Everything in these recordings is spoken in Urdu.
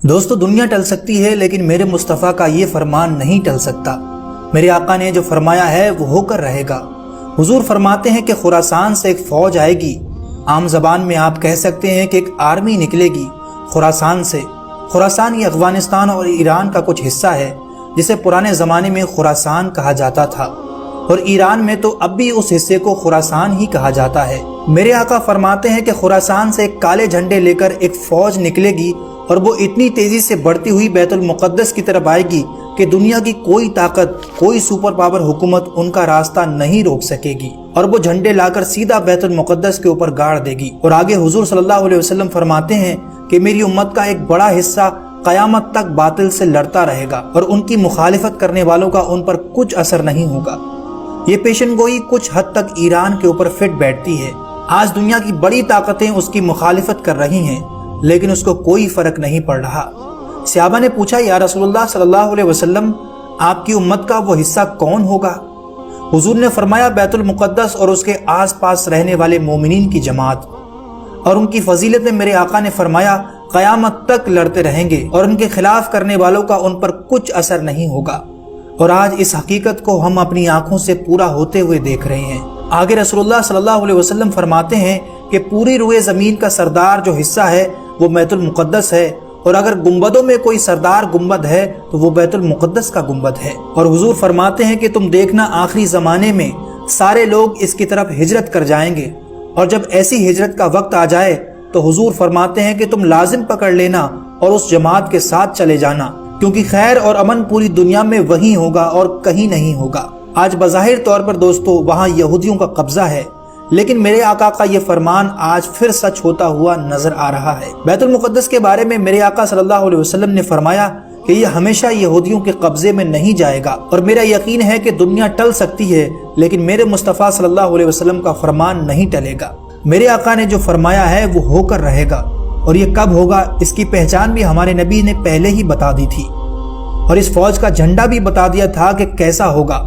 دوستو دنیا ٹل سکتی ہے لیکن میرے مصطفیٰ کا یہ فرمان نہیں ٹل سکتا۔ میرے آقا نے جو فرمایا ہے وہ ہو کر رہے گا۔ حضور فرماتے ہیں کہ خراسان سے ایک فوج آئے گی۔ عام زبان میں آپ کہہ سکتے ہیں کہ ایک آرمی نکلے گی خراسان سے۔ خراسان یہ افغانستان اور ایران کا کچھ حصہ ہے جسے پرانے زمانے میں خراسان کہا جاتا تھا، اور ایران میں تو اب بھی اس حصے کو خراسان ہی کہا جاتا ہے۔ میرے آقا فرماتے ہیں کہ خراسان سے ایک کالے جھنڈے لے کر ایک فوج نکلے گی اور وہ اتنی تیزی سے بڑھتی ہوئی بیت المقدس کی طرف آئے گی کہ دنیا کی کوئی طاقت، کوئی سپر پاور حکومت ان کا راستہ نہیں روک سکے گی، اور وہ جھنڈے لا کر سیدھا بیت المقدس کے اوپر گاڑ دے گی۔ اور آگے حضور صلی اللہ علیہ وسلم فرماتے ہیں کہ میری امت کا ایک بڑا حصہ قیامت تک باطل سے لڑتا رہے گا اور ان کی مخالفت کرنے والوں کا ان پر کچھ اثر نہیں ہوگا۔ یہ پیشن گوئی کچھ حد تک ایران کے اوپر فٹ بیٹھتی ہے۔ آج دنیا کی بڑی طاقتیں اس کی مخالفت کر رہی ہیں لیکن اس کو کوئی فرق نہیں پڑ رہا۔ صحابہ نے پوچھا، یا رسول اللہ صلی اللہ علیہ وسلم، آپ کی امت کا وہ حصہ کون ہوگا؟ حضور نے فرمایا، بیت المقدس اور اس کے آس پاس رہنے والے مومنین کی جماعت۔ اور ان کی فضیلت میں میرے آقا نے فرمایا، قیامت تک لڑتے رہیں گے اور ان کے خلاف کرنے والوں کا ان پر کچھ اثر نہیں ہوگا۔ اور آج اس حقیقت کو ہم اپنی آنکھوں سے پورا ہوتے ہوئے دیکھ رہے ہیں۔ آگے رسول اللہ صلی اللہ علیہ وسلم فرماتے ہیں کہ پوری روئے زمین کا سردار جو حصہ ہے وہ بیت المقدس ہے، اور اگر گنبدوں میں کوئی سردار گنبد ہے تو وہ بیت المقدس کا گنبد ہے۔ اور حضور فرماتے ہیں کہ تم دیکھنا آخری زمانے میں سارے لوگ اس کی طرف ہجرت کر جائیں گے، اور جب ایسی ہجرت کا وقت آ جائے تو حضور فرماتے ہیں کہ تم لازم پکڑ لینا اور اس جماعت کے ساتھ چلے جانا، کیونکہ خیر اور امن پوری دنیا میں وہیں ہوگا اور کہیں نہیں ہوگا۔ آج بظاہر طور پر دوستو وہاں یہودیوں کا قبضہ ہے، لیکن میرے آقا کا یہ فرمان آج پھر سچ ہوتا ہوا نظر آ رہا ہے۔ بیت المقدس کے بارے میں میرے آقا صلی اللہ علیہ وسلم نے فرمایا کہ یہ ہمیشہ یہودیوں کے قبضے میں نہیں جائے گا، اور میرا یقین ہے کہ دنیا ٹل سکتی ہے لیکن میرے مصطفیٰ صلی اللہ علیہ وسلم کا فرمان نہیں ٹلے گا۔ میرے آقا نے جو فرمایا ہے وہ ہو کر رہے گا، اور یہ کب ہوگا اس کی پہچان بھی ہمارے نبی نے پہلے ہی بتا دی تھی، اور اس فوج کا جھنڈا بھی بتا دیا تھا کہ کیسا ہوگا۔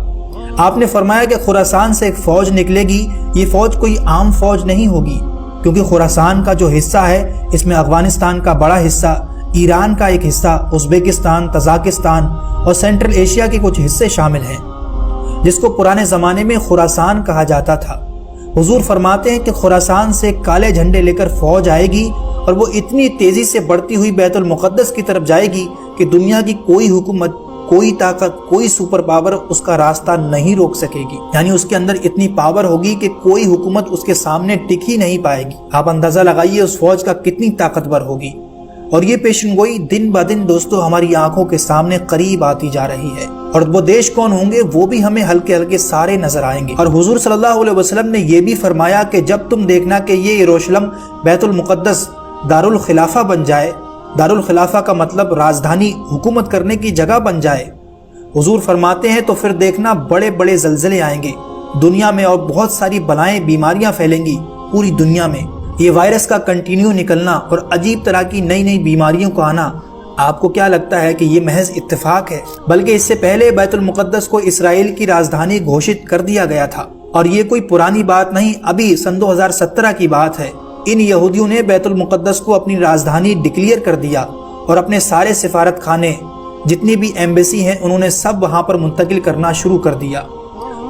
آپ نے فرمایا کہ خراسان سے ایک فوج نکلے گی۔ یہ فوج کوئی عام فوج نہیں ہوگی، کیونکہ خراسان کا جو حصہ ہے اس میں افغانستان کا بڑا حصہ، ایران کا ایک حصہ، ازبکستان، تاجکستان اور سینٹرل ایشیا کے کچھ حصے شامل ہیں، جس کو پرانے زمانے میں خراسان کہا جاتا تھا۔ حضور فرماتے ہیں کہ خراسان سے کالے جھنڈے لے کر فوج آئے گی اور وہ اتنی تیزی سے بڑھتی ہوئی بیت المقدس کی طرف جائے گی کہ دنیا کی کوئی حکومت، کوئی طاقت، کوئی سپر پاور اس کا راستہ نہیں روک سکے گی۔ یعنی اس کے اندر اتنی پاور ہوگی کہ کوئی حکومت اس کے سامنے ٹک ہی نہیں پائے گی۔ آپ اندازہ لگائیے اس فوج کا کتنی طاقتور ہوگی۔ اور یہ پیشن گوئی دن بہ دن دوستو ہماری آنکھوں کے سامنے قریب آتی جا رہی ہے، اور وہ دیش کون ہوں گے وہ بھی ہمیں ہلکے ہلکے سارے نظر آئیں گے۔ اور حضور صلی اللہ علیہ وسلم نے یہ بھی فرمایا کہ جب تم دیکھنا کہ یہ یروشلم بیت المقدس دارالخلافہ بن جائے، دارالخلافہ کا مطلب راجدھانی حکومت کرنے کی جگہ بن جائے، حضور فرماتے ہیں تو پھر دیکھنا بڑے بڑے زلزلے آئیں گے دنیا میں، اور بہت ساری بلائیں، بیماریاں پھیلیں گی پوری دنیا میں۔ یہ وائرس کا کنٹینیو نکلنا اور عجیب طرح کی نئی نئی بیماریوں کو آنا، آپ کو کیا لگتا ہے کہ یہ محض اتفاق ہے؟ بلکہ اس سے پہلے بیت المقدس کو اسرائیل کی راجدھانی گھوشت کر دیا گیا تھا، اور یہ کوئی پرانی بات نہیں، ابھی سن 2017 کی بات ہے۔ ان یہودیوں نے بیت المقدس کو اپنی راجدھانی ڈکلیئر کر دیا، اور اپنے سارے سفارت خانے، جتنی بھی ایمبیسی ہیں، انہوں نے سب وہاں پر منتقل کرنا شروع کر دیا،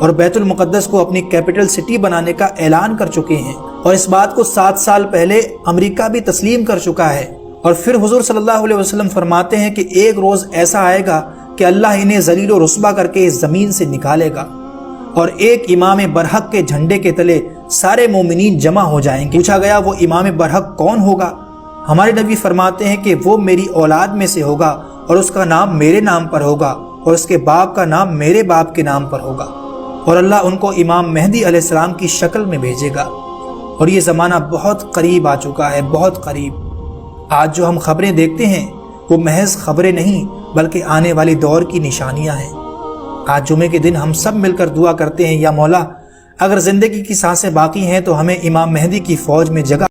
اور بیت المقدس کو اپنی کیپٹل سٹی بنانے کا اعلان کر چکے ہیں۔ اور اس بات کو 7 سال پہلے امریکہ بھی تسلیم کر چکا ہے۔ اور پھر حضور صلی اللہ علیہ وسلم فرماتے ہیں کہ ایک روز ایسا آئے گا کہ اللہ انہیں ذلیل و رسوا کر کے اس زمین سے نکالے گا، اور ایک امام برحق کے جھنڈے کے تلے سارے مومنین جمع ہو جائیں گے۔ پوچھا گیا وہ امام برحق کون ہوگا؟ ہمارے نبی فرماتے ہیں کہ وہ میری اولاد میں سے ہوگا، اور اس کا نام میرے نام پر ہوگا، اور اس کے باپ کا نام میرے باپ کے نام پر ہوگا، اور اللہ ان کو امام مہدی علیہ السلام کی شکل میں بھیجے گا۔ اور یہ زمانہ بہت قریب آ چکا ہے، بہت قریب۔ آج جو ہم خبریں دیکھتے ہیں وہ محض خبریں نہیں بلکہ آنے والے دور کی نشانیاں ہیں۔ آج جمعے کے دن ہم سب مل کر دعا کرتے ہیں، یا مولا اگر زندگی کی سانسیں باقی ہیں تو ہمیں امام مہدی کی فوج میں جگہ